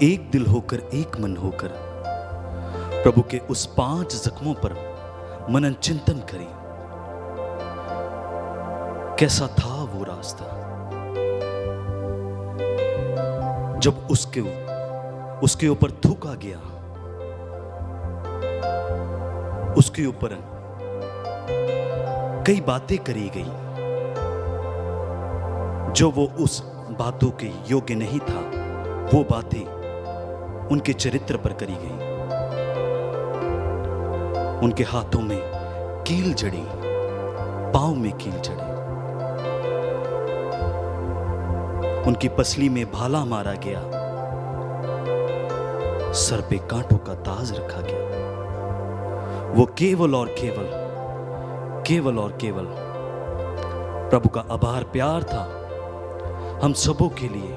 एक दिल होकर, एक मन होकर प्रभु के उस 5 जख्मों पर मनन चिंतन करें। कैसा था वो रास्ता जब उसके ऊपर थूका गया, उसके ऊपर कई बातें करी गई जो वो उस बातों के योग्य नहीं था। वो बातें उनके चरित्र पर करी गई। उनके हाथों में कील जड़ी, पांव में कील जड़ी, उनकी पसली में भाला मारा गया, सर पे कांटों का ताज रखा गया। वो केवल और केवल प्रभु का आभार प्यार था हम सबों के लिए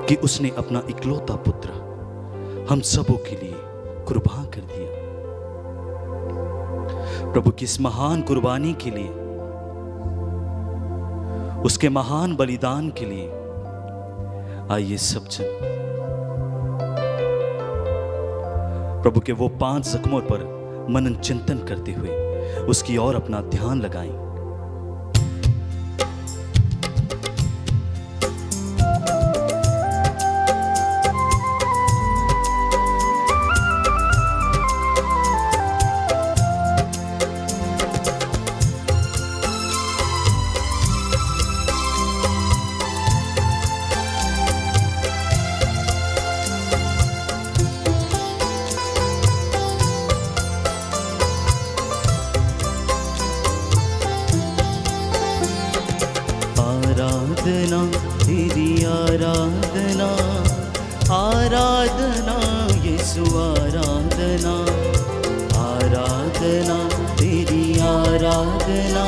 कि उसने अपना इकलौता पुत्र हम सबों के लिए कुर्बान कर दिया। प्रभु की इस महान कुर्बानी के लिए, उसके महान बलिदान के लिए आइए सब जन प्रभु के वो 5 जख्मों पर मनन चिंतन करते हुए उसकी ओर अपना ध्यान लगाएं। आराधना तेरी आराधना, आराधना यीशु आराधना, आराधना तेरी आराधना,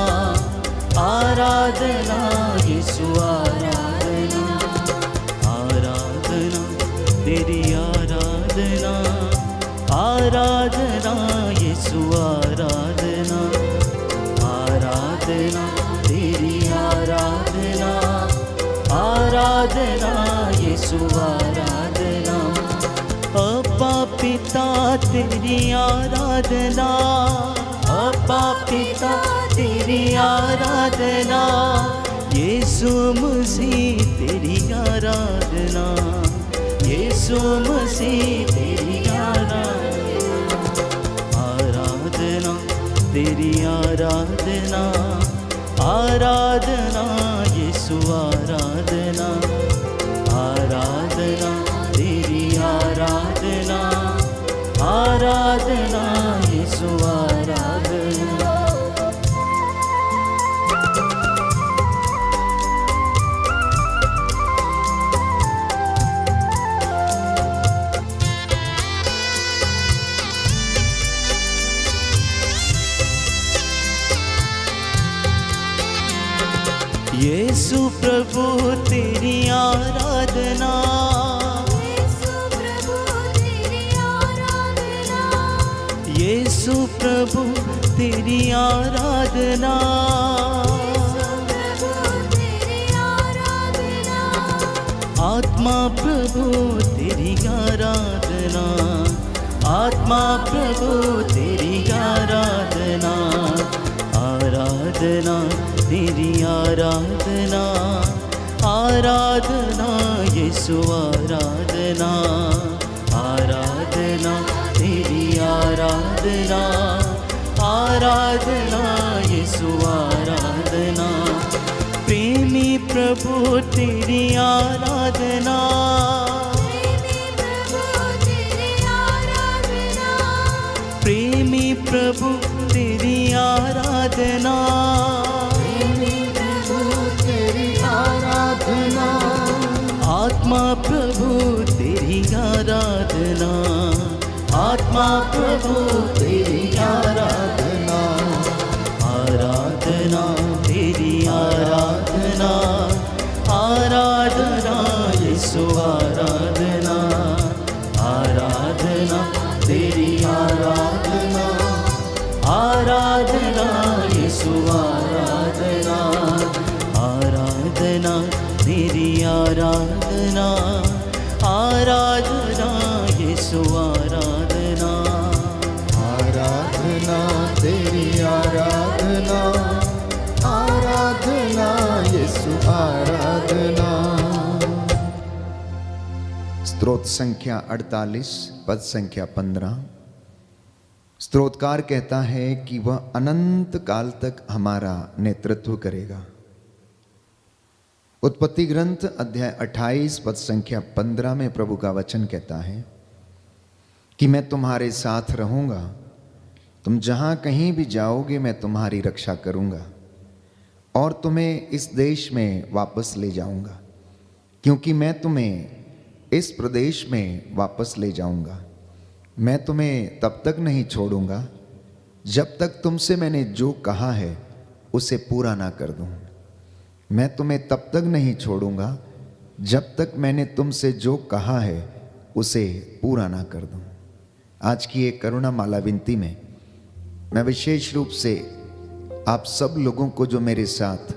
आराधना यीशु आराधना, आराधना तेरी आराधना, आराधना यीशु आराधना, आराधना तेरी आराधना, आराधना यीशु आराधना। अब्बा पिता तेरी आराधना, अब्बा पिता तेरी आराधना, यीशु मसीह तेरी आराधना, यीशु मसीह तेरी आराधना, आराधना तेरी आराधना, आराधना यीशु आराधना, आराधना तेरी आराधना, आराधना यीशु आराधना। यीशु प्रभु तेरी आराधना, यीशु प्रभु तेरी आराधना, यीशु प्रभु तेरी आराधना, यीशु प्रभु तेरी आराधना, आत्मा प्रभु तेरी आराधना, आत्मा प्रभु तेरी आराधना, आराधना तेरी आराधना, आराधना यीशु आराधना, आराधना तेरी आराधना, आराधना यीशु आराधना। प्रेमी प्रभु तेरी आराधना, प्रेमी प्रभु तेरी आराधना, प्रेमी प्रभु तेरी आराधना, आत्मा प्रभु तेरी आराधना, आत्मा प्रभु तेरी आराधना, आराधना तेरी आराधना, आराधना यीशु आराधना, आराधना तेरी आराधना, आराधना यीशु आराधना, आराधना तेरी आराधना, आराधना आराधना यीशु आराधना आराधना तेरी आराधना, आराधना यीशु आराधना। स्तोत्र संख्या 48 पद संख्या 15। स्तोत्रकार कहता है कि वह अनंत काल तक हमारा नेतृत्व करेगा। उत्पत्ति ग्रंथ अध्याय 28 पद संख्या 15 में प्रभु का वचन कहता है कि मैं तुम्हारे साथ रहूंगा, तुम जहां कहीं भी जाओगे मैं तुम्हारी रक्षा करूंगा और तुम्हें इस देश में वापस ले जाऊंगा, क्योंकि मैं तुम्हें इस प्रदेश में वापस ले जाऊंगा। मैं तुम्हें तब तक नहीं छोड़ूंगा जब तक तुमसे मैंने जो कहा है उसे पूरा ना कर दूं। मैं तुम्हें तब तक नहीं छोड़ूंगा जब तक मैंने तुमसे जो कहा है उसे पूरा ना कर दूं। आज की एक करुणा माला विनती में मैं विशेष रूप से आप सब लोगों को जो मेरे साथ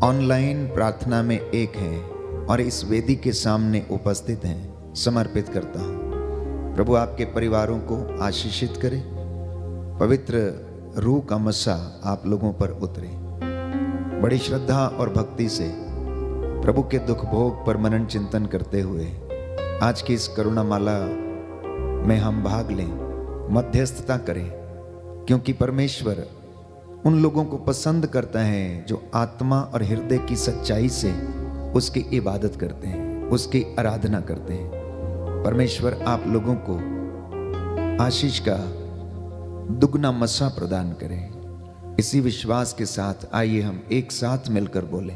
ऑनलाइन प्रार्थना में एक हैं और इस वेदी के सामने उपस्थित हैं समर्पित करता हूं। प्रभु आपके परिवारों को आशीषित करे, पवित्र रूह का मसा आप लोगों पर उतरे। बड़ी श्रद्धा और भक्ति से प्रभु के दुख भोग पर मनन चिंतन करते हुए आज की इस करुणा माला में हम भाग लें, मध्यस्थता करें, क्योंकि परमेश्वर उन लोगों को पसंद करता है जो आत्मा और हृदय की सच्चाई से उसकी इबादत करते हैं, उसकी आराधना करते हैं। परमेश्वर आप लोगों को आशीष का दुगना मसा प्रदान करें। इसी विश्वास के साथ आइए हम एक साथ मिलकर बोले,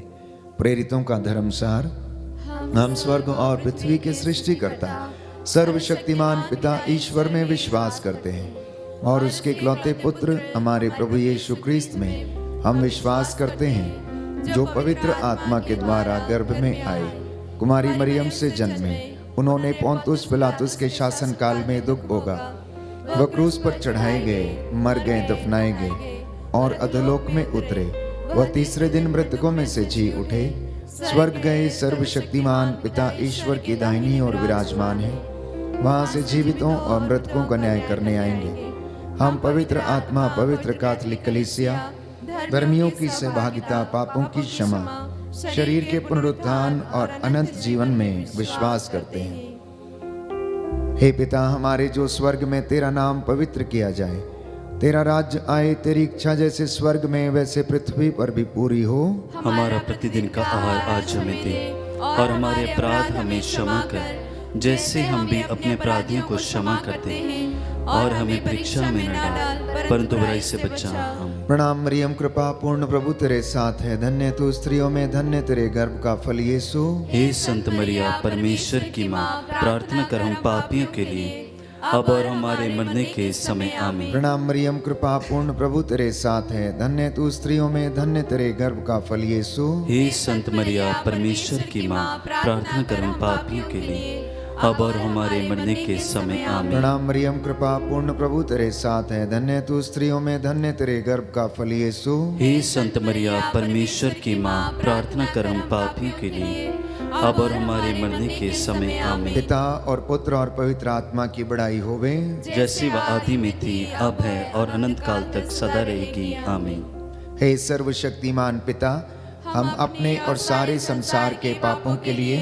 प्रेरितों का धर्मसार, हम स्वर्ग और पृथ्वी के सृष्टिकर्ता सर्वशक्तिमान पिता ईश्वर में विश्वास करते हैं और उसके इकलौते पुत्र हमारे प्रभु यीशु ख्रीस्त में हम विश्वास करते हैं, जो पवित्र आत्मा के द्वारा गर्भ में आए, कुमारी मरियम से जन्मे, उन्होंने पोंतुस पिलातुस के शासन काल में दुख भोगा, वह क्रूस पर चढ़ाए गए, मर गए, दफनाए गए और अधोलोक में उतरे। वह तीसरे दिन मृतकों में से जी उठे, स्वर्ग गए, सर्वशक्तिमान पिता ईश्वर की दाहिनी ओर विराजमान है। वहां से जीवितों और मृतकों का न्याय करने आएंगे। हम पवित्र आत्मा, पवित्र कैथोलिक कलीसिया, धर्मियों की सहभागिता, पापों की क्षमा, शरीर के पुनरुत्थान और अनंत जीवन में विश्वास करते हैं। हे पिता हमारे जो स्वर्ग में, तेरा नाम पवित्र किया जाए, तेरा राज्य आए, तेरी इच्छा जैसे स्वर्ग में वैसे पृथ्वी पर भी पूरी हो। हमारा प्रतिदिन का आहार आज हमें दे और हमारे अपराध हमें क्षमा कर, जैसे हम भी अपने अपराधियों को क्षमा करते हैं, और हमें परीक्षा में न डाल परंतु बुराई से बचा हम। प्रणाम मरियम, कृपा पूर्ण प्रभु तेरे साथ है, धन्य तू स्त्रियों में, धन्य तेरे गर्भ का फल यीशु। हे संत मरिया परमेश्वर की माँ, प्रार्थना कर हम पापियों के लिए अब और हमारे मरने के समय आमीन। प्रणाम मरियम, कृपा पूर्ण प्रभु तेरे साथ है, धन्य तू स्त्रियों में, धन्य तेरे गर्भ का फल यीशु। हे संत मरिया परमेश्वर की माँ, प्रार्थना कर हम पापियों के लिए अब और हमारे मरने के समय आमीन। प्रणाम मरियम, कृपा पूर्ण प्रभु तेरे साथ है, धन्य तू स्त्रियों में, धन्य तेरे गर्भ का फल यीशु। हे संत मरिया परमेश्वर की माँ, प्रार्थना कर हम पापियों के लिए अब और हमारे मरने के समय आमीन। पिता और पुत्र और पवित्र आत्मा की बड़ाई होवे, जैसी वह आदि में थी, अब है और अनंत काल तक सदा रहेगी आमीन। हे सर्वशक्तिमान पिता, हम अपने और सारे संसार के पापों के लिए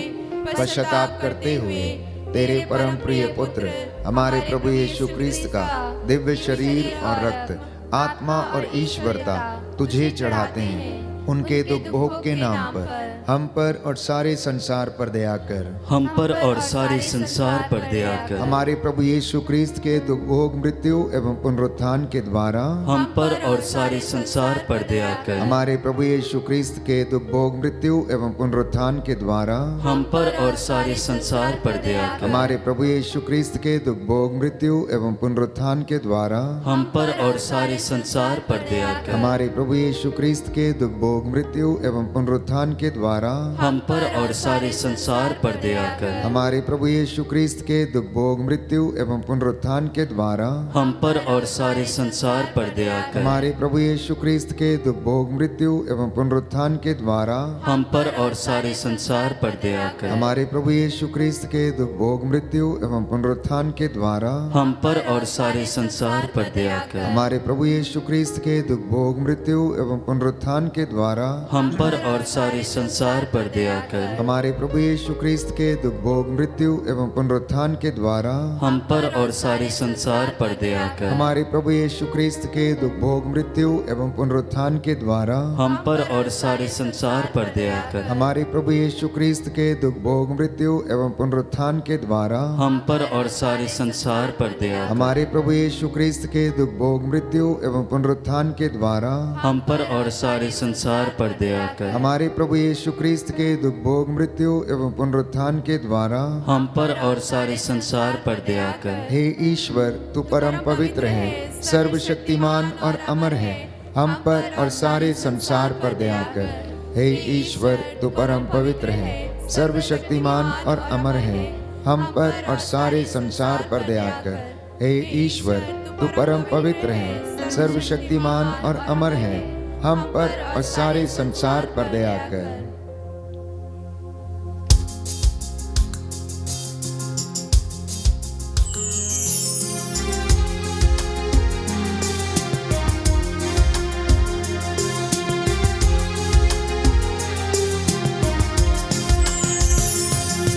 पश्चाताप करते हुए तेरे परम प्रिय पुत्र हमारे प्रभु यीशु ख्रीस्त का दिव्य शरीर और रक्त, आत्मा और ईश्वरता तुझे चढ़ाते हैं। उनके दुख भोग के नाम पर हम पर और सारे संसार पर दया कर। हम पर और सारे संसार पर दया कर। हमारे प्रभु यीशु ख्रीस्त के दुख भोग, मृत्यु एवं पुनरुत्थान के द्वारा हम पर और सारे संसार पर दया कर। हमारे प्रभु यीशु ख्रीस्त के दुख भोग, मृत्यु एवं पुनरुत्थान के द्वारा हम पर और सारे संसार पर दया कर। हमारे प्रभु यीशु ख्रीस्त के दुख भोग, मृत्यु एवं पुनरुत्थान के द्वारा हम पर और सारे संसार पर दया कर। हमारे प्रभु यीशु ख्रीस्त के दुख भोग, भोग मृत्यु एवं पुनरुत्थान के द्वारा हम पर और सारे संसार पर दया कर। हमारे प्रभु यीशु क्रिस्त के दुख भोग मृत्यु एवं पुनरुत्थान के द्वारा हम पर और सारे संसार पर दया कर। हमारे प्रभु यीशु क्रिस्त के दुख भोग मृत्यु एवं पुनरुत्थान के द्वारा हम पर और सारे संसार पर दया कर। हमारे प्रभु यीशु क्रिस्त के दुख भोग मृत्यु एवं पुनरुत्थान के द्वारा हम पर और सारे संसार पर दया कर। हमारे प्रभु यीशु क्रिस्त के दुख भोग मृत्यु एवं पुनरुत्थान के द्वारा हम पर और सारे संसार पर दया कर। हमारे प्रभु यीशु क्रिस्त के दुख भोग मृत्यु एवं पुनरुत्थान के द्वारा हम पर और सारे संसार पर दया कर। हमारे प्रभु यीशु क्रिस्त के दुख भोग मृत्यु एवं पुनरुत्थान के द्वारा हम पर और सारे संसार पर दया कर। हमारे प्रभु यीशु क्रिस्त के दुख भोग मृत्यु एवं पुनरुत्थान के द्वारा हम पर और सारे संसार पर दया कर। हमारे प्रभु यीशु क्रिस्त के दुख भोग मृत्यु एवं पुनरुत्थान के द्वारा हम पर और सारे संसार पर दया कर। हमारे प्रभु यीशु क्रिस्त के दुख भोग मृत्यु एवं पुनरुत्थान के द्वारा हम पर और सारे संसार पर दया कर। हे ईश्वर, तू परम पवित्र है, सर्वशक्तिमान और अमर है, हम पर और सारे संसार पर दया कर। हे ईश्वर, तू परम पवित्र है, सर्वशक्तिमान और अमर है, हम पर और सारे संसार पर दया कर। हे ईश्वर, तू परम पवित्र है, सर्वशक्तिमान और अमर है, हम पर और सारे संसार पर दया कर।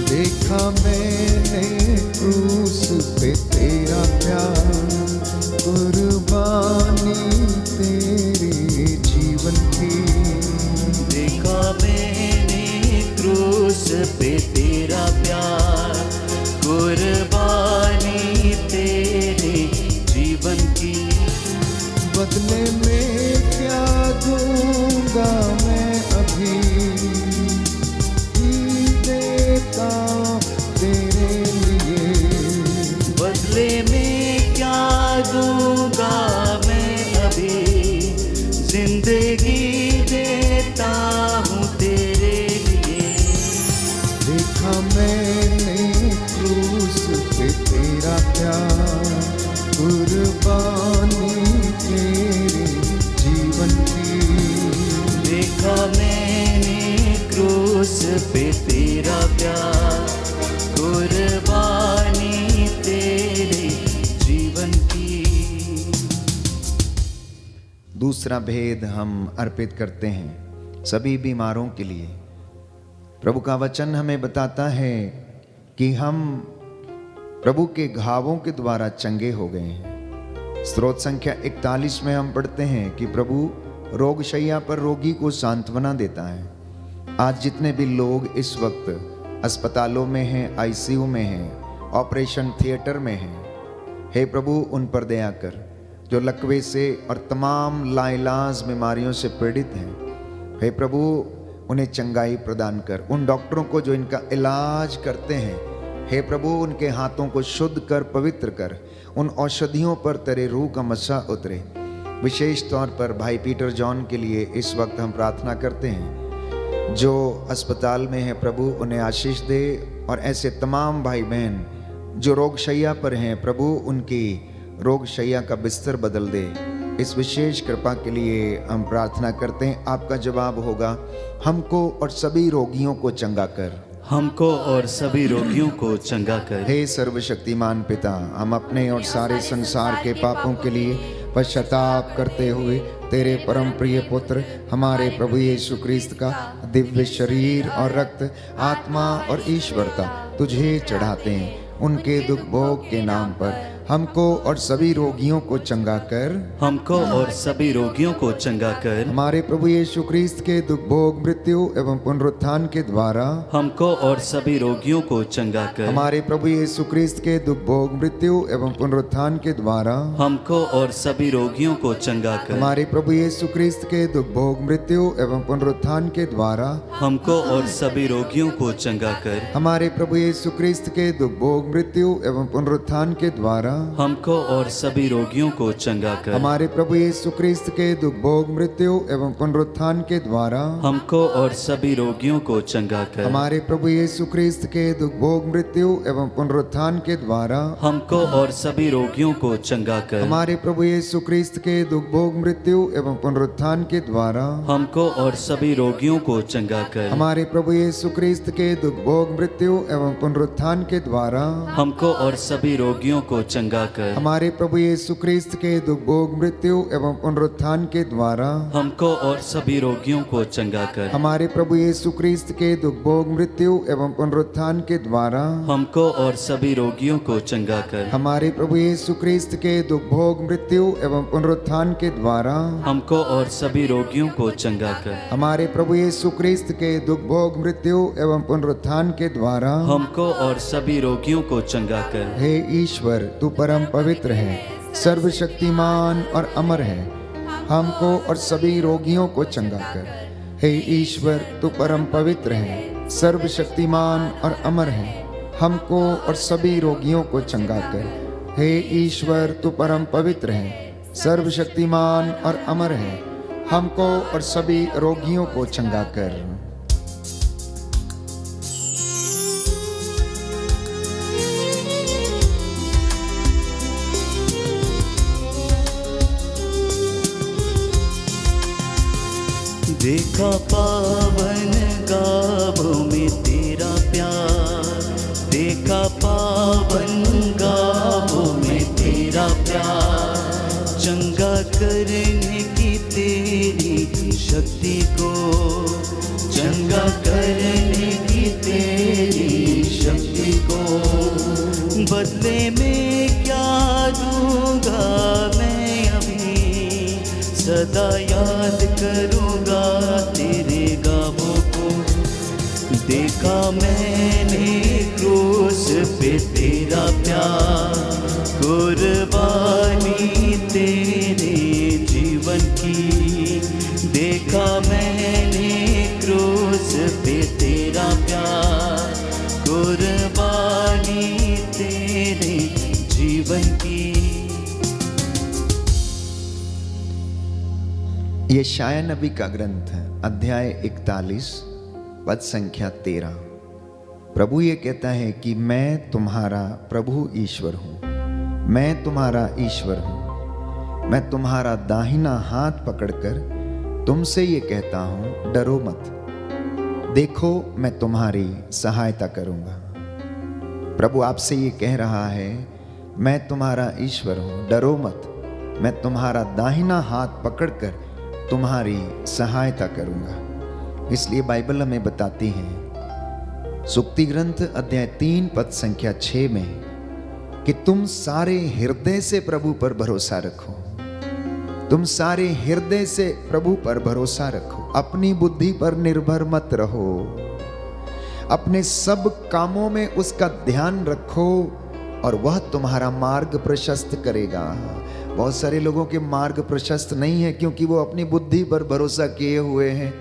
देखा मैंने क्रूस पे तेरा प्यार, कुर्बानी तेरे जीवन की। देखा मैंने क्रूस पे तेरा प्यार, कुर्बानी तेरे जीवन की। बदले में क्या दूंगा मैं अभी, देता तेरे लिए। बदले में क्या दूंगा मैं अभी, जिंदगी देता हूँ तेरे लिए। देखा मैंने क्रूस पे तेरा प्यार, कुर्बानी तेरे जीवन की। देखा मैंने क्रूस पे तेरा प्यार, कुर्बानी तेरे जीवन की। दूसरा भेद हम अर्पित करते हैं सभी बीमारों के लिए। प्रभु का वचन हमें बताता है कि हम प्रभु के घावों के द्वारा चंगे हो गए हैं। स्रोत संख्या 41 में हम पढ़ते हैं कि प्रभु रोगशैया पर रोगी को सांत्वना देता है। आज जितने भी लोग इस वक्त अस्पतालों में हैं, आईसीयू में हैं, ऑपरेशन थिएटर में हैं, हे प्रभु उन पर दया कर। जो लकवे से और तमाम लाइलाज बीमारियों से पीड़ित हैं, हे प्रभु उन्हें चंगाई प्रदान कर। उन डॉक्टरों को जो इनका इलाज करते हैं, हे प्रभु उनके हाथों को शुद्ध कर, पवित्र कर। उन औषधियों पर तेरे रूह का मसा उतरे। विशेष तौर पर भाई पीटर जॉन के लिए इस वक्त हम प्रार्थना करते हैं, जो अस्पताल में है प्रभु उन्हें आशीष दे। और ऐसे तमाम भाई बहन जो रोगशैया पर हैं, प्रभु उनकी रोगशैया का बिस्तर बदल दे। इस विशेष कृपा के लिए हम प्रार्थना करते हैं। आपका जवाब होगा, हमको और सभी रोगियों को चंगा कर। हमको और सभी रोगियों को चंगा कर। हे सर्वशक्तिमान पिता, हम अपने और सारे संसार के पापों के लिए पश्चाताप करते हुए तेरे परम प्रिय पुत्र हमारे प्रभु यीशु क्रिस्त का दिव्य शरीर और रक्त, आत्मा और ईश्वरता तुझे चढ़ाते हैं। उनके दुख भोग के नाम पर हमको और सभी रोगियों को चंगा कर। हमको और सभी रोगियों को चंगा कर। हमारे प्रभु यीशु क्रिस्त के दुख भोग मृत्यु एवं पुनरुत्थान के द्वारा हमको और सभी रोगियों को चंगा कर। हमारे प्रभु यीशु क्रिस्त के दुख भोग मृत्यु एवं पुनरुत्थान के द्वारा हमको और सभी रोगियों को चंगा कर। हमारे प्रभु यीशु क्रिस्त के दुख भोग मृत्यु एवं पुनरुत्थान के द्वारा हमको और सभी रोगियों को चंगा कर। हमारे प्रभु यीशु क्रिस्त के दुख भोग मृत्यु एवं पुनरुत्थान के द्वारा हमको और सभी रोगियों को चंगा कर। हमारे प्रभु यीशु क्रिस्त के दुख भोग मृत्यु एवं पुनरुत्थान के द्वारा हमको और सभी रोगियों को चंगा कर। हमारे प्रभु यीशु क्रिस्त के दुख भोग मृत्यु एवं पुनरुत्थान के द्वारा हमको और सभी रोगियों को चंगा कर। हमारे प्रभु यीशु क्रिस्त के दुख भोग मृत्यु एवं पुनरुत्थान के द्वारा हमको और सभी रोगियों को चंगा कर। हमारे प्रभु यीशु क्रिस्त के दुख भोग मृत्यु एवं पुनरुत्थान के द्वारा हमको और सभी रोगियों को चंगा कर। हमारे प्रभु यीशु क्रिस्त के दुख भोग मृत्यु एवं पुनरुत्थान के द्वारा हमको और सभी रोगियों को चंगा कर। हमारे प्रभु यीशु क्रिस्त के दुख भोग मृत्यु एवं पुनरुत्थान के द्वारा हमको और सभी रोगियों को चंगा कर। हमारे प्रभु यीशु क्रिस्त के दुख भोग मृत्यु एवं पुनरुत्थान के द्वारा हमको और सभी रोगियों को चंगा कर। हमारे प्रभु यीशु क्रिस्त के दुख भोग मृत्यु एवं पुनरुत्थान के द्वारा हमको और सभी रोगियों को चंगा कर। हे ईश्वर, तू परम पवित्र है, सर्वशक्तिमान और अमर है, हमको और सभी रोगियों को चंगा कर। हे ईश्वर, तू परम पवित्र है, सर्वशक्तिमान और अमर है, हमको और सभी रोगियों को चंगा कर। हे ईश्वर, तू परम पवित्र है, सर्वशक्तिमान और अमर है, हमको और सभी रोगियों को चंगा कर। देखा पावन गावों में तेरा प्यार, देखा पावन गावों में तेरा प्यार, चंगा करने की तेरी शक्ति को, चंगा करने की तेरी शक्ति को, बदले में क्या दूंगा मैं अभी, सदा याद करूँगा तेरे गावों को। देखा मैंने क्रूस पे तेरा प्यार, कुर्बानी तेरे जीवन की। देखा मैंने क्रूस पे तेरा प्यार, कुर्बानी तेरे जीवन की। यशाया नबी का ग्रंथ है, अध्याय 41 पद संख्या 13। प्रभु ये कहता है कि मैं तुम्हारा प्रभु ईश्वर हूँ, मैं तुम्हारा ईश्वर हूँ, मैं तुम्हारा दाहिना हाथ पकड़कर तुमसे ये कहता हूँ, डरो मत, देखो मैं तुम्हारी सहायता करूँगा। प्रभु आपसे ये कह रहा है, मैं तुम्हारा ईश्वर हूँ, डरो मत, मैं तुम्हारा दाहिना हाथ पकड़कर तुम्हारी सहायता करूंगा। इसलिए बाइबल हमें बताती है सुक्ति ग्रंथ अध्याय 3 पद संख्या 6 में कि तुम सारे हृदय से प्रभु पर भरोसा रखो, तुम सारे हृदय से प्रभु पर भरोसा रखो, अपनी बुद्धि पर निर्भर मत रहो, अपने सब कामों में उसका ध्यान रखो और वह तुम्हारा मार्ग प्रशस्त करेगा। बहुत सारे लोगों के मार्ग प्रशस्त नहीं है क्योंकि वो अपनी बुद्धि पर भरोसा किए हुए हैं।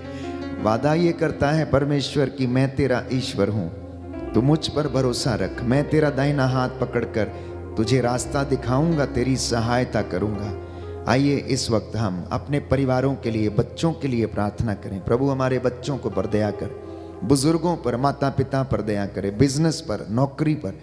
वादा ये करता है परमेश्वर कि मैं तेरा ईश्वर हूँ, तू मुझ पर भरोसा रख, मैं तेरा दाहिना हाथ पकड़कर तुझे रास्ता दिखाऊंगा, तेरी सहायता करूंगा। आइए इस वक्त हम अपने परिवारों के लिए, बच्चों के लिए प्रार्थना करें। प्रभु हमारे बच्चों को पर दया कर, बुजुर्गों पर, माता पिता पर दया करे, बिजनेस पर, नौकरी पर,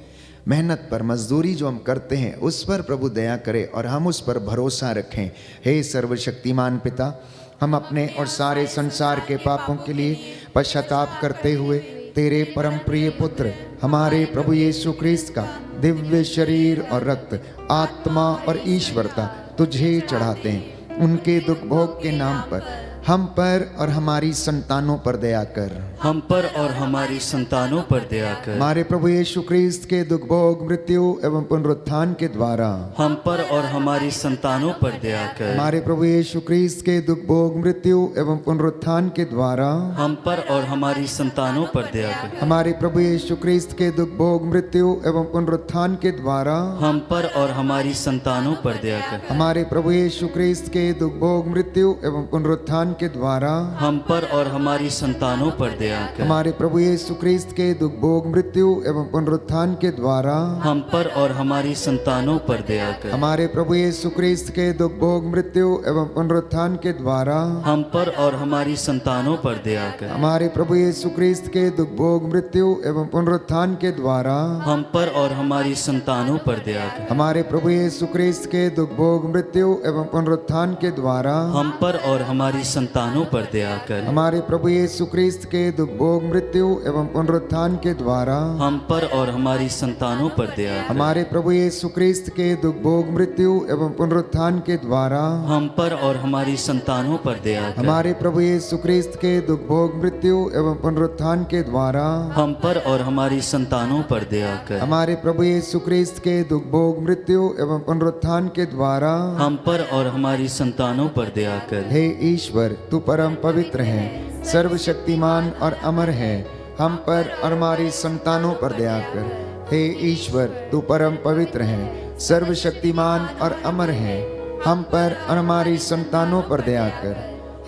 मेहनत पर, मजदूरी जो हम करते हैं उस पर प्रभु दया करे और हम उस पर भरोसा रखें। हे सर्वशक्तिमान पिता, हम अपने और सारे संसार के पापों के लिए पश्चाताप करते हुए तेरे परम प्रिय पुत्र हमारे प्रभु यीशु क्रिस्त का दिव्य शरीर और रक्त, आत्मा और ईश्वरता तुझे चढ़ाते हैं। उनके दुख भोग के नाम पर हम पर और हमारी संतानों पर दया कर, हम पर और हमारी संतानों पर दया कर। हमारे प्रभु यीशु क्रिस्त के दुख भोग मृत्यु एवं पुनरुत्थान के द्वारा हम पर और हमारी संतानों पर दया कर। हमारे प्रभु यीशु क्रिस्त के दुख भोग मृत्यु एवं पुनरुत्थान के द्वारा हम पर और हमारी संतानों पर दया कर। हमारे प्रभु यीशु क्रिस्त के दुख भोग मृत्यु एवं पुनरुत्थान के द्वारा हम पर और हमारी संतानों पर दया कर। हमारे प्रभु यीशु क्रिस्त के दुख भोग मृत्यु एवं पुनरुत्थान के द्वारा हम पर और हमारी संतानों पर दया कर। हमारे प्रभु यीशु क्रिस्त के दुख भोग मृत्यु एवं पुनरुत्थान के द्वारा हम पर और हमारी संतानों पर दया कर। हमारे प्रभु यीशु क्रिस्त के दुख भोग मृत्यु एवं पुनरुत्थान के द्वारा हम पर और हमारी संतानों पर दया कर। हमारे प्रभु यीशु क्रिस्त के दुख भोग मृत्यु एवं पुनरुत्थान के द्वारा हम पर और हमारी संतानों पर दया कर। हमारे प्रभु यीशु क्रिस्त के दुख भोग मृत्यु एवं पुनरुत्थान के द्वारा हम पर और हमारी संतानों पर दया कर। हमारे प्रभु यीशु क्रिस्त के दुख भोग मृत्यु एवं पुनरुत्थान के द्वारा हम पर और हमारी संतानों पर दया कर। हमारे प्रभु यीशु क्रिस्त के दुख भोग मृत्यु एवं पुनरुत्थान के द्वारा हम पर और हमारी संतानों पर दया कर। हमारे प्रभु यीशु क्रिस्त के दुख भोग मृत्यु एवं पुनरुत्थान के द्वारा हम पर और हमारी संतानों पर दया कर। हमारे प्रभु यीशु क्रिस्त के दुख भोग मृत्यु एवं पुनरुत्थान के द्वारा हम पर और हमारी संतानों पर दया कर। हे ईश्वर, तू परम पवित्र है, सर्वशक्तिमान और अमर है, हम पर और हमारी संतानों पर दया कर। हे ईश्वर, तू परम पवित्र है, सर्वशक्तिमान और अमर है, हम पर और हमारी संतानों पर दया कर।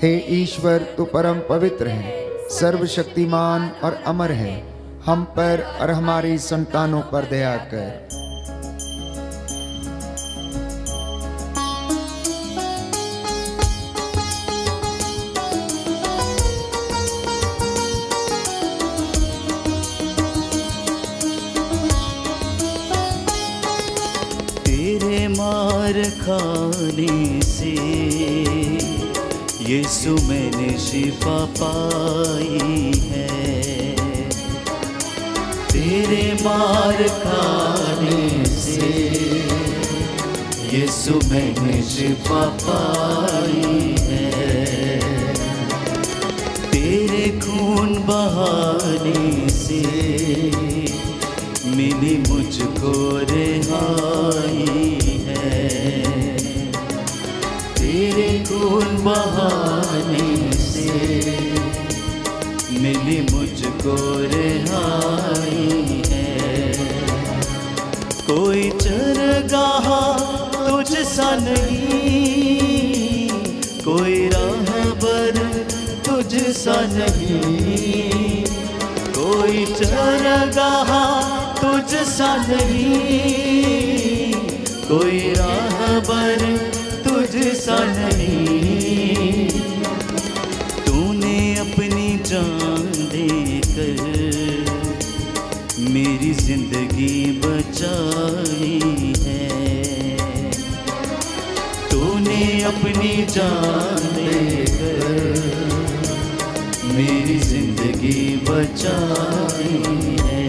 हे ईश्वर, तू परम पवित्र है, सर्वशक्तिमान और अमर है, हम पर और हमारी संतानों पर दया कर। तेरे मार खाने से यीशु मैंने शिफा पाई है। तेरे मार खाने से यीशु मैंने शिफा पाई है। तेरे खून बहाने से मिली मुझको रिहाई है। तेरे खून बहाने से मिली मुझको रिहाई है। कोई चरगाह तुझ सा नहीं, कोई राहबर तुझ सा नहीं, कोई चरगाह तुझ सा नहीं, कोई राहबर तुझ सा नहीं। तूने अपनी जान देकर मेरी जिंदगी बचाई है। तूने अपनी जान देकर मेरी जिंदगी बचाई है।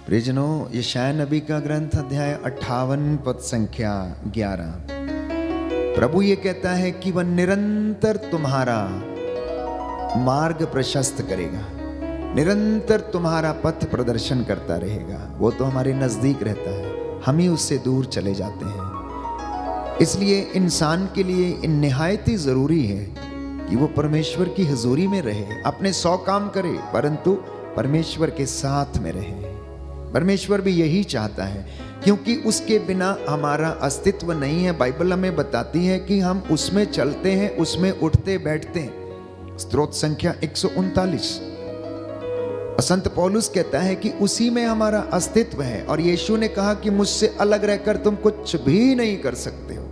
प्रियजनों, यशायाह नबी का ग्रंथ अध्याय 58 पद संख्या 11। प्रभु ये कहता है कि वह निरंतर तुम्हारा मार्ग प्रशस्त करेगा, निरंतर तुम्हारा पथ प्रदर्शन करता रहेगा। वो तो हमारे नजदीक रहता है, हम ही उससे दूर चले जाते हैं। इसलिए इंसान के ये निहायत ही जरूरी है कि वो परमेश्वर की हुजूरी में रहे, अपने 100 काम करे परंतु परमेश्वर के साथ में रहे। परमेश्वर भी यही चाहता है, क्योंकि उसके बिना हमारा अस्तित्व नहीं है। बाइबल हमें बताती है कि हम उसमें चलते हैं, उसमें उठते बैठते हैं। स्तोत्र संख्या 139। संत पौलुस कहता है कि उसी में हमारा अस्तित्व है, और यीशु ने कहा कि मुझसे अलग रहकर तुम कुछ भी नहीं कर सकते हो।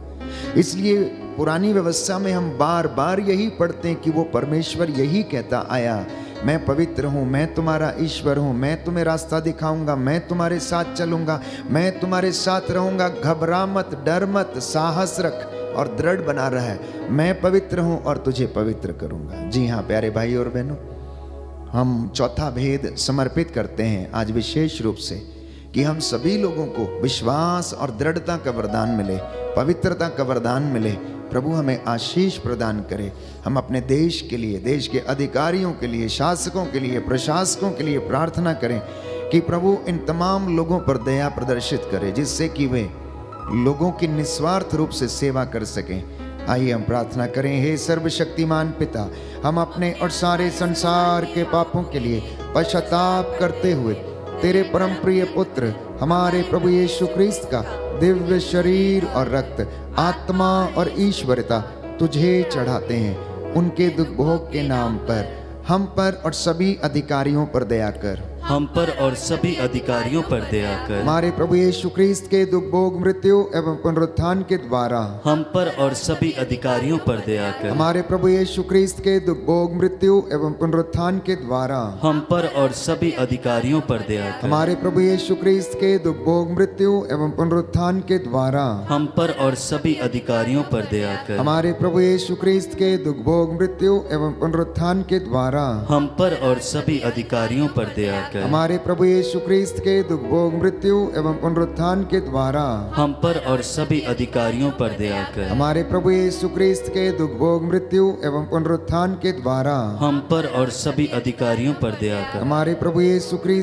इसलिए पुरानी व्यवस्था में हम बार बार यही पढ़ते हैं कि वो परमेश्वर यही कहता आया, मैं पवित्र हूँ, मैं तुम्हारा ईश्वर हूँ, मैं तुम्हें रास्ता दिखाऊंगा, मैं तुम्हारे साथ चलूंगा, मैं तुम्हारे साथ रहूंगा, घबरा मत, डर मत, साहस रख और दृढ़ बना रहा है। मैं पवित्र हूँ और तुझे पवित्र करूंगा। जी हाँ प्यारे भाई और बहनों, हम चौथा भेद समर्पित करते हैं आज विशेष रूप से, कि हम सभी लोगों को विश्वास और दृढ़ता का वरदान मिले, पवित्रता का वरदान मिले। प्रभु हमें आशीष प्रदान करे। हम अपने देश के लिए, देश के अधिकारियों के लिए, शासकों के लिए, प्रशासकों के लिए प्रार्थना करें कि प्रभु इन तमाम लोगों पर दया प्रदर्शित करे, जिससे कि वे लोगों की निस्वार्थ रूप से सेवा कर सकें। आइए हम प्रार्थना करें। हे सर्वशक्तिमान पिता, हम अपने और सारे संसार के पापों के लिए पश्चाताप करते हुए तेरे परम प्रिय पुत्र हमारे प्रभु यीशु क्रिस्त का दिव्य शरीर और रक्त, आत्मा और ईश्वरता तुझे चढ़ाते हैं, उनके दुख भोग के नाम पर हम पर और सभी अधिकारियों पर दया कर। हम पर और सभी अधिकारियों पर दया कर। हमारे प्रभु यीशु ख्रीस्त के दुख भोग मृत्यु एवं पुनरुत्थान के द्वारा हम पर और सभी अधिकारियों पर दया कर। हमारे प्रभु यीशु ख्रीस्त के दुख भोग मृत्यु एवं पुनरुत्थान के द्वारा हम पर और सभी अधिकारियों पर दया कर। हमारे प्रभु यीशु ख्रीस्त के दुख भोग मृत्यु एवं पुनरुत्थान के द्वारा हम पर और सभी अधिकारियों पर दया कर। हमारे प्रभु यीशु ख्रीस्त के दुख भोग मृत्यु एवं पुनरुत्थान के द्वारा हम पर और सभी अधिकारियों पर दया कर। हमारे प्रभु यीशु ख्रीस्त के दुख भोग मृत्यु एवं पुनरुत्थान के द्वारा हम पर और सभी अधिकारियों पर दया कर। हमारे प्रभु यीशु ख्रीस्त के दुख भोग मृत्यु एवं पुनरुत्थान के द्वारा हम पर और सभी अधिकारियों पर दया कर। हमारे प्रभु यीशु ख्रीस्त के दुख भोग मृत्यु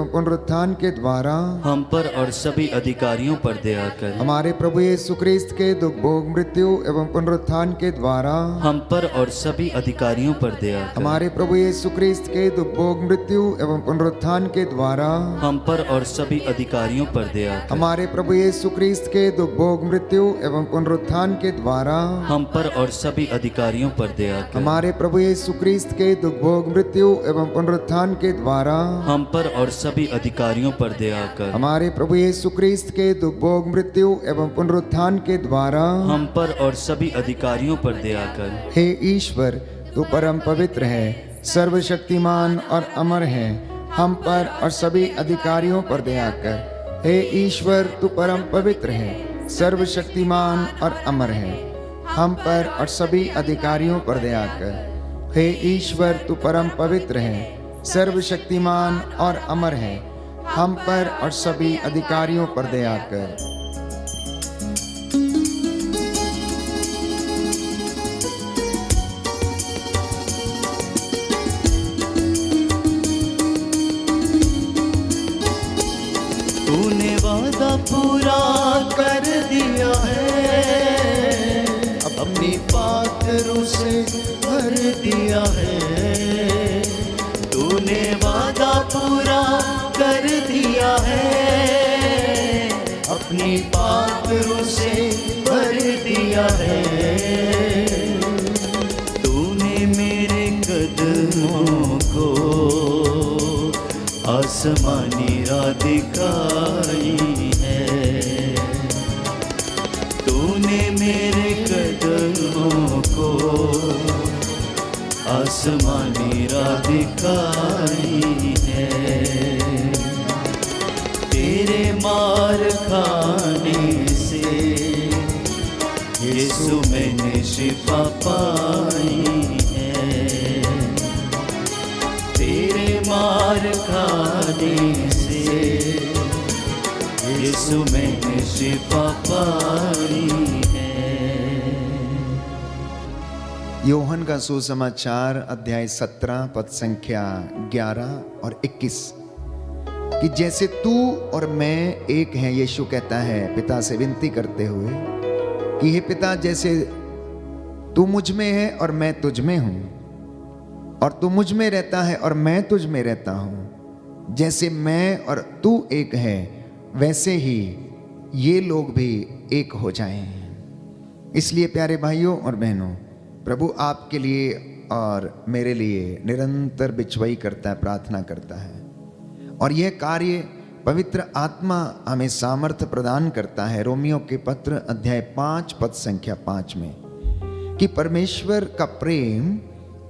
एवं पुनरुत्थान के द्वारा हम पर और सभी अधिकारियों पर दया कर। हमारे प्रभु यीशु ख्रीस्त के दुख भोग मृत्यु एवं पुनरुत्थान के द्वारा हम पर और सभी अधिकारियों पर दया कर। हमारे प्रभु यीशु ख्रीस्त के दुख भोग मृत्यु एवं पुनरुत्थान के द्वारा हम पर और सभी अधिकारियों पर दया कर। हमारे प्रभु यीशु ख्रीस्त के दुख भोग मृत्यु एवं पुनरुत्थान के द्वारा हम पर और सभी अधिकारियों पर दया कर। हमारे प्रभु यीशु ख्रीस्त के दुख भोग मृत्यु एवं पुनरुत्थान के द्वारा हम पर और सभी अधिकारियों पर दया कर। हमारे प्रभु यीशु ख्रीस्त के दुख भोग मृत्यु एवं पुनरुत्थान के द्वारा हम पर और सभी अधिकारियों पर दया कर। हे ईश्वर, तू परम पवित्र है, सर्वशक्तिमान और अमर है, हम पर और सभी अधिकारियों पर दया कर। हे ईश्वर, तू परम पवित्र है, सर्वशक्तिमान और अमर है, हम पर और सभी अधिकारियों पर दया कर। हे ईश्वर, तू परम पवित्र है, सर्वशक्तिमान और अमर है, हम पर और सभी अधिकारियों पर दया कर। तूने वादा पूरा कर दिया है, अपनी पात्रों से भर दिया है। तूने वादा पूरा कर दिया है, अपनी पात्रों से भर दिया है। तूने मेरे कदमों को आसमानी राह दिखाई है। तूने मेरे कदमों को आसमानी राह दिखाई है। तेरे मार खाने से यीशु मैंने शिफा पाई है। तेरे मार खाने से यीशु मैंने शिफा पाई है। योहन का सुसमाचार अध्याय 17 पद संख्या 11 और 21 कि जैसे तू और मैं एक हैं, यीशु कहता है पिता से विनती करते हुए कि हे पिता, जैसे तू मुझ में है और मैं तुझ में हूं, और तू मुझ में रहता है और मैं तुझ में रहता हूं, जैसे मैं और तू एक है, वैसे ही ये लोग भी एक हो जाएं। इसलिए प्यारे भाइयों और बहनों, प्रभु आपके लिए और मेरे लिए निरंतर बिचवाई करता है, प्रार्थना करता है, और यह कार्य पवित्र आत्मा हमें सामर्थ्य प्रदान करता है। रोमियो के पत्र अध्याय 5 पद संख्या 5 में कि परमेश्वर का प्रेम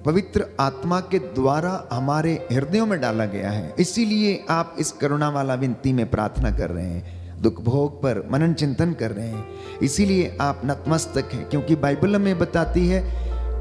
पवित्र आत्मा के द्वारा हमारे हृदयों में डाला गया है। इसीलिए आप इस करुणा वाला विनती में प्रार्थना कर रहे हैं, दुख भोग पर मनन चिंतन कर रहे हैं, इसीलिए आप नतमस्तक हैं, क्योंकि बाइबल हमें बताती है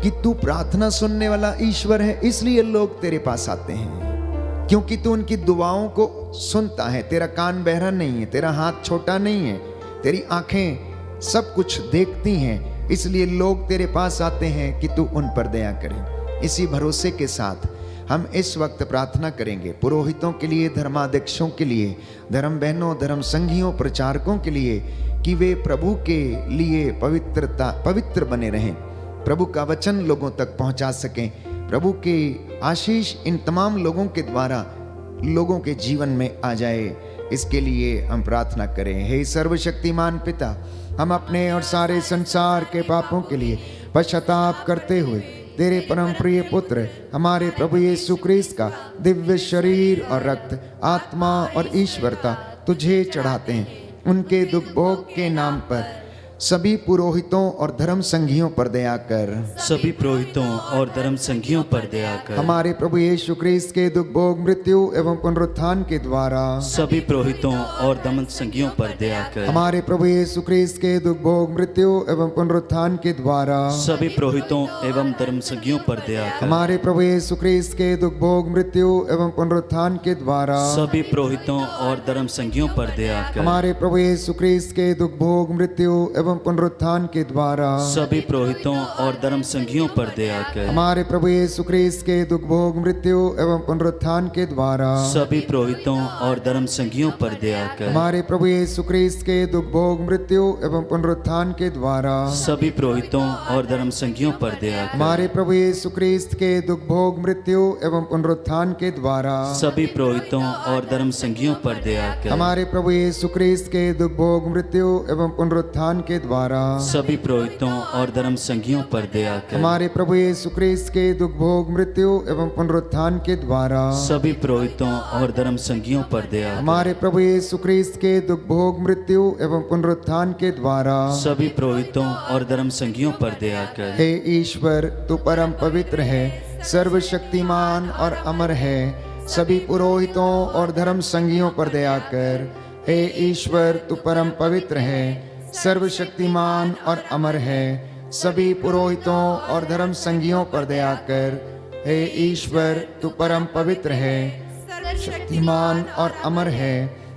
कि तू प्रार्थना सुनने वाला ईश्वर है, इसलिए लोग तेरे पास आते हैं, क्योंकि तू उनकी दुआओं को सुनता है। तेरा कान बहरा नहीं है, तेरा हाथ छोटा नहीं है, तेरी आंखें सब कुछ देखती हैं, इसलिए लोग तेरे पास आते हैं कि तू उन पर दया करे। इसी भरोसे के साथ हम इस वक्त प्रार्थना करेंगे पुरोहितों के लिए, धर्माध्यक्षों के लिए, धर्म बहनों, धर्म संघियों, प्रचारकों के लिए, कि वे प्रभु के लिए पवित्र बने रहें, प्रभु का वचन लोगों तक पहुंचा सकें, प्रभु के आशीष इन तमाम लोगों के द्वारा लोगों के जीवन में आ जाए। इसके लिए हम प्रार्थना करें। हे सर्वशक्तिमान पिता, हम अपने और सारे संसार के पापों के लिए पश्चाताप करते हुए तेरे परम प्रिय पुत्र हमारे प्रभु यीशु क्रिस्त का दिव्य शरीर और रक्त, आत्मा और ईश्वरता तुझे चढ़ाते हैं। उनके दुख भोग के नाम पर सभी पुरोहितों और धर्म संघियों पर दया कर। सभी पुरोहितों और धर्म संघियों पर दया कर। हमारे प्रभु यीशु क्रिस्त के दुख भोग, मृत्यु एवं पुनरुत्थान के द्वारा सभी पुरोहितों और धर्म संघियों पर दया कर। हमारे प्रभु यीशु क्रिस्त के दुख भोग, मृत्यु एवं पुनरुत्थान के द्वारा सभी पुरोहितों एवं धर्म संघियों पर दया कर। हमारे प्रभु यीशु क्रिस्त के दुख भोग, मृत्यु एवं पुनरुत्थान के द्वारा सभी पुरोहितों और धर्म संघियों पर दया कर। हमारे प्रभु यीशु क्रिस्त के दुख भोग, मृत्यु एवं पुनरुत्थान के द्वारा सभी पुरोहितों और धर्म संघियों पर दया कर। हमारे प्रभु यीशु क्रिस्त के दुख भोग, मृत्यु एवं पुनरुत्थान के द्वारा सभी पुरोहितों और धर्म संघियों पर दया कर। हमारे प्रभु यीशु क्रिस्त के दुख भोग, मृत्यु एवं पुनरुत्थान के द्वारा सभी पुरोहितों और धर्म संघियों पर दया कर। हमारे प्रभु यीशु क्रिस्त के दुख भोग, मृत्यु एवं पुनरुत्थान के द्वारा सभी पुरोहितों और धर्म संघियों पर दया कर। हमारे प्रभु यीशु क्रिस्त के दुख भोग, मृत्यु एवं पुनरुत्थान के द्वारा सभी पुरोहितों और धर्म संघियों पर दया कर। हमारे प्रभु यीशु क्रिस्त के दुख भोग, मृत्यु एवं पुनरुत्थान के द्वारा सभी पुरोहितों और धर्म संघियों पर दया कर। हमारे प्रभु यीशु क्रिस्त के दुख भोग, मृत्यु एवं पुनरुत्थान के द्वारा सभी पुरोहितों और धर्म संघियों पर दया कर। हे ईश्वर, तू परम पवित्र है, सर्वशक्तिमान और अमर है। सभी पुरोहितों और धर्म संघियों पर दया कर। हे ईश्वर, तू परम पवित्र है, सर्वशक्तिमान और अमर है। सभी पुरोहितों और धर्म संघियों पर दया कर। हे ईश्वर, तू परम पवित्र है, शक्तिमान और अमर है।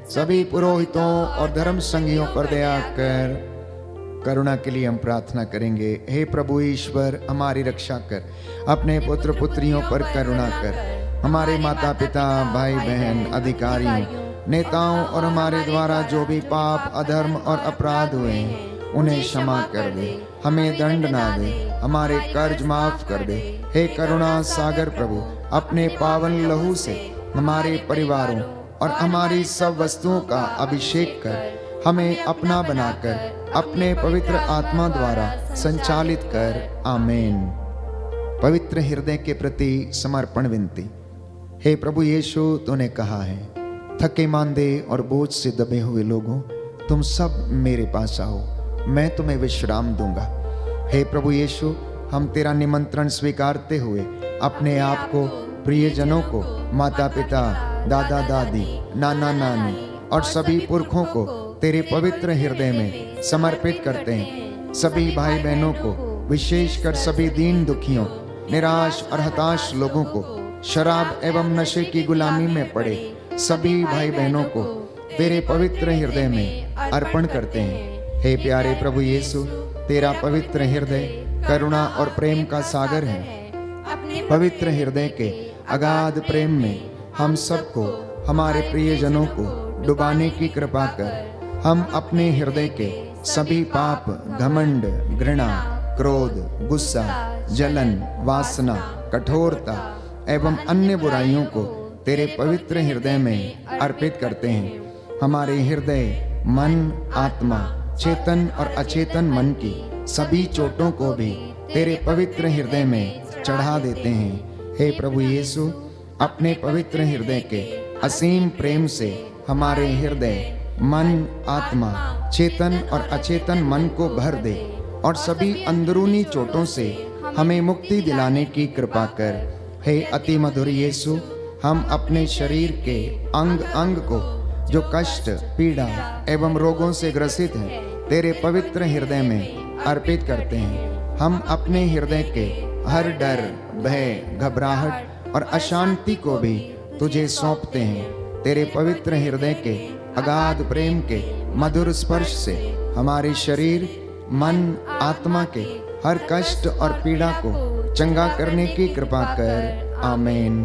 सभी पुरोहितों और धर्म संघियों पर दया कर। करुणा के लिए हम प्रार्थना करेंगे। हे प्रभु ईश्वर, हमारी रक्षा कर, अपने पुत्र पुत्रियों पर करुणा कर। हमारे माता पिता, भाई बहन, अधिकारियों, नेताओं और हमारे द्वारा जो भी पाप, अधर्म और अपराध हुए हैं उन्हें क्षमा कर दे, हमें दंड ना दे, हमारे कर्ज माफ कर दे। हे करुणा सागर प्रभु, अपने पावन लहू से हमारे परिवारों और हमारी सब वस्तुओं का अभिषेक कर, हमें अपना बनाकर अपने पवित्र आत्मा द्वारा संचालित कर। आमीन। पवित्र हृदय के प्रति समर्पण विनती। हे प्रभु यीशु, तूने कहा है, थके मांदे और बोझ से दबे हुए लोगों, तुम सब मेरे पास आओ, मैं तुम्हें विश्राम दूंगा। हे प्रभु यीशु, हम तेरा निमंत्रण स्वीकारते हुए अपने आप को, प्रियजनों को, माता पिता, दादा दादी, नाना नानी और सभी पुरखों को तेरे पवित्र हृदय में समर्पित करते हैं। सभी भाई बहनों को, विशेषकर सभी दीन दुखियों, निराश और हताश लोगों को, शराब एवं नशे की गुलामी में पड़े सभी भाई बहनों को तेरे पवित्र हृदय में अर्पण करते हैं। हे प्यारे प्रभु यीशु, तेरा पवित्र हृदय करुणा और प्रेम का सागर है। पवित्र हृदय के अगाध प्रेम में हम सबको, हमारे प्रियजनों को डुबाने की कृपा कर। हम अपने हृदय के सभी पाप, घमंड, घृणा, क्रोध, गुस्सा, जलन, वासना, कठोरता एवं अन्य बुराइयों को तेरे पवित्र हृदय में अर्पित करते हैं। हमारे हृदय, मन, आत्मा, चेतन और अचेतन मन की सभी चोटों को भी तेरे पवित्र हृदय में चढ़ा देते हैं। हे प्रभु यीशु, अपने पवित्र हृदय के असीम प्रेम से हमारे हृदय, मन, आत्मा, चेतन और अचेतन मन को भर दे और सभी अंदरूनी चोटों से हमें मुक्ति दिलाने की कृपा कर। हे अति मधुर यीशु, हम अपने शरीर के अंग अंग को जो कष्ट, पीड़ा एवं रोगों से ग्रसित है तेरे पवित्र हृदय में अर्पित करते हैं। हम अपने हृदय के हर डर, भय, घबराहट और अशांति को भी तुझे सौंपते हैं। तेरे पवित्र हृदय के अगाध प्रेम के मधुर स्पर्श से हमारे शरीर, मन, आत्मा के हर कष्ट और पीड़ा को चंगा करने की कृपा कर। आमीन।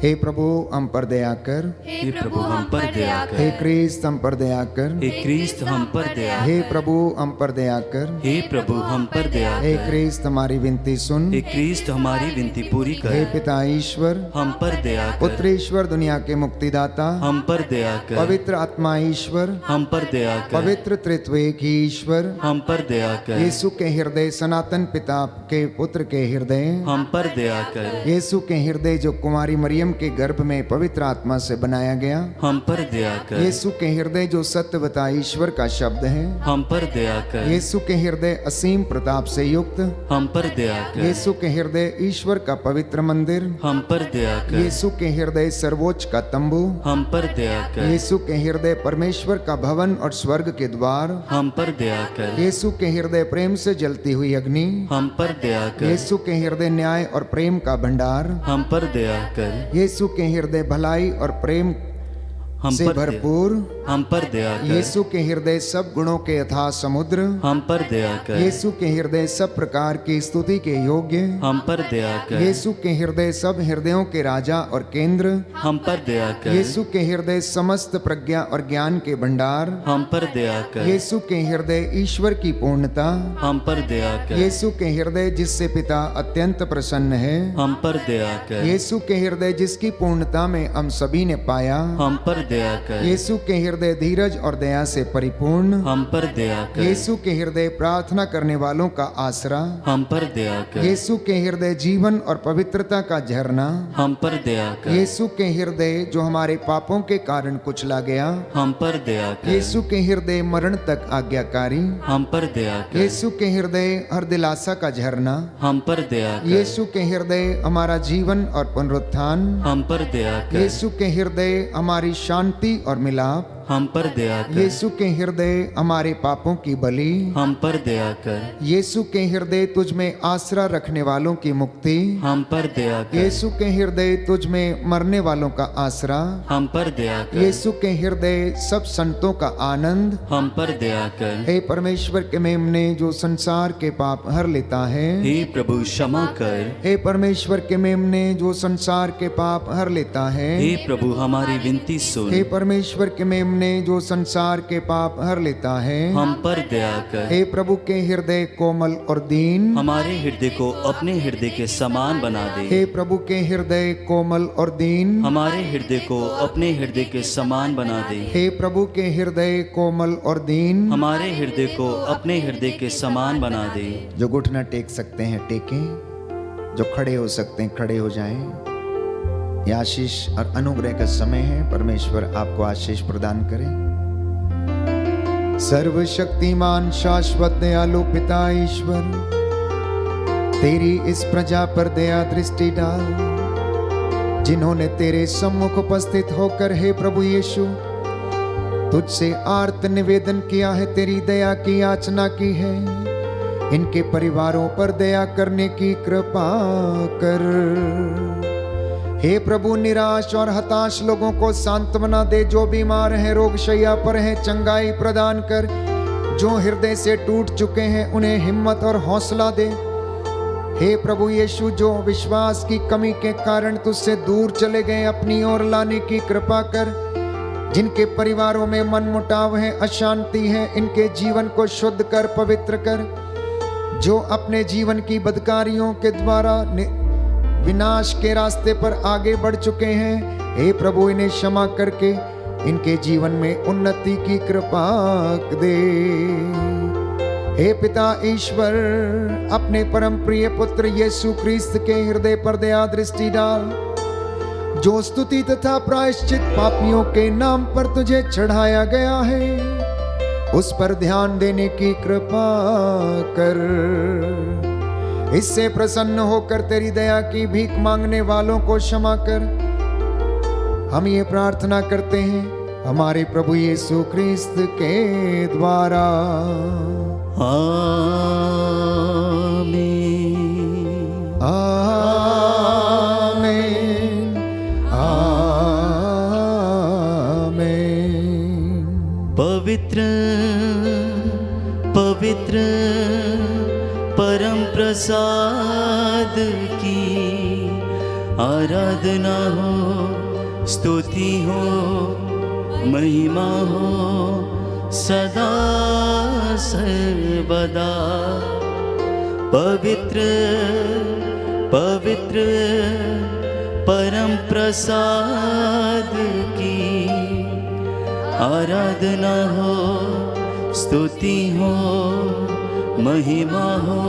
हे प्रभु हम पर दया कर, हे प्रभु हम पर दया हे कर, क्रिस्त हम पर दया कर, हे क्रिस्त हम पर दया हे कर, प्रभु हम पर दया कर, हे प्रभु हम पर दया हे कर, क्रिस्त हमारी विनती सुन, हे क्रिस्त हमारी विनती पूरी हे कर, पिता ईश्वर, हम पर दया कर, पुत्र ईश्वर, दुनिया के मुक्तिदाता, हम पर दया कर, पवित्र आत्मा ईश्वर, हम पर दया कर, पवित्र त्रित्व एक ही ईश्वर, हम पर दया कर, यीशु के हृदय, सनातन पिता के पुत्र के हृदय, हम पर दया कर, यीशु के हृदय जो कुमारी मरियम के गर्भ में पवित्र आत्मा से बनाया गया, हम पर दया कर, यीशु के हृदय जो सत्यवता ईश्वर का शब्द है, हम पर दया कर, यीशु के हृदय असीम प्रताप से युक्त, हम पर दया कर, यीशु के हृदय ईश्वर का पवित्र मंदिर, हम पर दया कर, यीशु के हृदय सर्वोच्च का तंबू, हम पर दया कर, यीशु के हृदय परमेश्वर का भवन और स्वर्ग के द्वार, हम पर दया कर, यीशु के हृदय प्रेम से जलती हुई अग्नि, हम पर दया कर, यीशु के हृदय न्याय और प्रेम का भंडार, हम पर दया कर, यीशु के हृदय भलाई और प्रेम हम से पर दया, भरपूर, हम पर दया कर, यीशु के हृदय सब गुणों के अथाह समुद्र, हम पर दया कर, यीशु के हृदय सब प्रकार की स्तुति के योग्य, हम पर दया कर, यीशु के हृदय सब हृदयों के राजा और केंद्र, हम पर दया कर, यीशु के हृदय समस्त प्रज्ञा और ज्ञान के भंडार, हम पर दया कर, यीशु के हृदय ईश्वर की पूर्णता, हम पर दया कर, यीशु के हृदय जिससे पिता अत्यंत प्रसन्न है, हम पर दया कर, यीशु के हृदय जिसकी पूर्णता में हम सभी ने पाया, हम पर दया कर, यीशु के हृदय धीरज और दया से परिपूर्ण, हम पर दया कर, यीशु के हृदय प्रार्थना करने वालों का आसरा, हम पर दया कर, यीशु के हृदय जीवन और पवित्रता का झरना, हम पर दया कर, यीशु के हृदय जो हमारे पापों के कारण कुचला गया, हम पर दया कर, यीशु के हृदय मरण तक आज्ञाकारी, हम पर दया कर, यीशु के हृदय हर दिलासा का झरना, हम पर दया कर, यीशु के हृदय हमारा जीवन और पुनरुत्थान, हम पर दया कर, यीशु के हृदय हमारी शांति और मिलाप, हम पर दया कर, यीशु के हृदय हमारे पापों की बलि, हम पर दया कर, यीशु के हृदय तुझ में आसरा रखने वालों की मुक्ति, हम पर दया कर, यीशु के हृदय तुझ में मरने वालों का आसरा, हम पर दया कर, यीशु के हृदय सब संतों का आनंद, हम पर दया कर, हे परमेश्वर के मेमने जो संसार के पाप हर लेता है, हे प्रभु क्षमा कर, हे परमेश्वर के मेमने जो संसार के पाप हर लेता है, हे प्रभु हमारी विनती सुन, हे परमेश्वर के मेमने जो संसार के पाप हर लेता है, हम पर दया कर, हे प्रभु के हृदय कोमल और दीन, हमारे हृदय को अपने हृदय के समान बना दे, हे प्रभु के हृदय कोमल और दीन, हमारे हृदय को अपने हृदय के समान बना दे, हे प्रभु के हृदय कोमल और दीन, हमारे हृदय को अपने हृदय के समान बना दे। जो घुटना टेक सकते हैं टेकें, जो खड़े हो सकते हैं खड़े हो जाएं। यह आशीष और अनुग्रह का समय है, परमेश्वर आपको आशीष प्रदान करे। सर्वशक्तिमान शाश्वत दयालु पिता ईश्वर, तेरी इस प्रजा पर दया दृष्टि डाल, जिन्होंने तेरे सम्मुख उपस्थित होकर हे प्रभु यीशु तुझसे आर्त निवेदन किया है, तेरी दया की याचना की है। इनके परिवारों पर दया करने की कृपा कर। हे प्रभु निराश और हताश लोगों को सांत्वना दे, जो बीमार हैं रोग शैया पर हैं चंगाई प्रदान कर, जो हृदय से टूट चुके हैं उन्हें हिम्मत और हौसला दे। हे प्रभु यीशु जो विश्वास की कमी के कारण तुझसे दूर चले गए अपनी ओर लाने की कृपा कर। जिनके परिवारों में मनमुटाव है अशांति है, इनके जीवन को शुद्ध कर पवित्र कर। जो अपने जीवन की बदकारियों के द्वारा विनाश के रास्ते पर आगे बढ़ चुके हैं, हे प्रभु इन्हें क्षमा करके इनके जीवन में उन्नति की कृपा दे। हे पिता ईश्वर अपने परम प्रिय पुत्र यीशु क्रिस्त के हृदय पर दया दृष्टि डाल, जो स्तुति तथा प्रायश्चित पापियों के नाम पर तुझे चढ़ाया गया है, उस पर ध्यान देने की कृपा कर। इससे प्रसन्न होकर तेरी दया की भीख मांगने वालों को क्षमा कर। हम ये प्रार्थना करते हैं हमारे प्रभु यीशु क्रिस्त के द्वारा। आमीन। आमीन। आमीन। पवित्र पवित्र परम प्रसाद की आराधना हो स्तुति हो महिमा हो सदा सर्वदा। पवित्र पवित्र परम प्रसाद की आराधना हो, स्तुति हो महिमा हो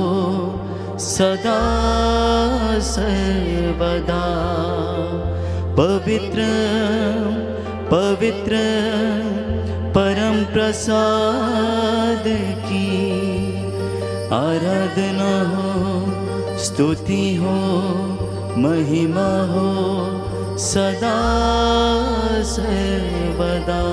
सदा सर्वदा। पवित्र पवित्र परम प्रसाद की आराधना हो, स्तुति हो महिमा हो सदा सर्वदा।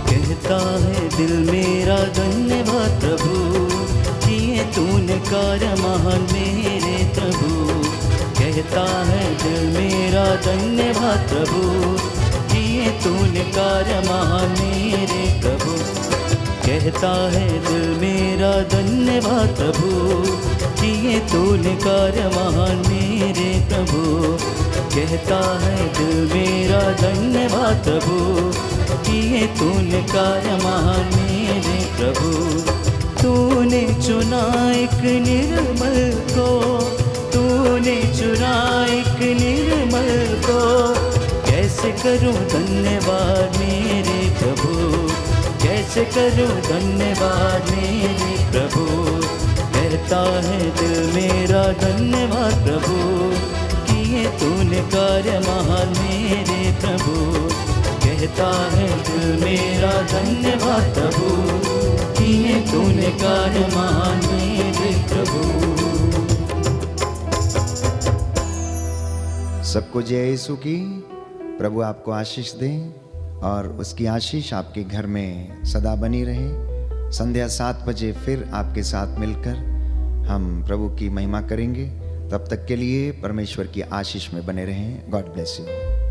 कहता है दिल मेरा धन्यवाद प्रभु, किए तूने कार्य महान मेरे प्रभु। कहता है दिल मेरा धन्यवाद प्रभु, किए तूने कार्य महान मेरे प्रभु। कहता है दिल मेरा धन्यवाद प्रभु, किए तूने कार्य महान मेरे प्रभु। कहता है दिल मेरा धन्यवाद प्रभु, किए तूने कार्य महान मेरे प्रभु। तूने चुना एक निर्मल को, तूने चुना एक निर्मल को, कैसे करूं धन्यवाद मेरे प्रभु, कैसे करूं धन्यवाद मेरे प्रभु। कहता है दिल मेरा धन्यवाद प्रभु, किए तूने कार्य महान मेरे प्रभु। कहता है दिल मेरा धन्यवाद प्रभु, किए तूने कार्य महान मेरे प्रभु। सबको जय यीशु की। प्रभु आपको आशीष दे और उसकी आशीष आपके घर में सदा बनी रहे। संध्या 7 बजे फिर आपके साथ मिलकर हम प्रभु की महिमा करेंगे। तब तक के लिए परमेश्वर की आशीष में बने रहें। God bless you.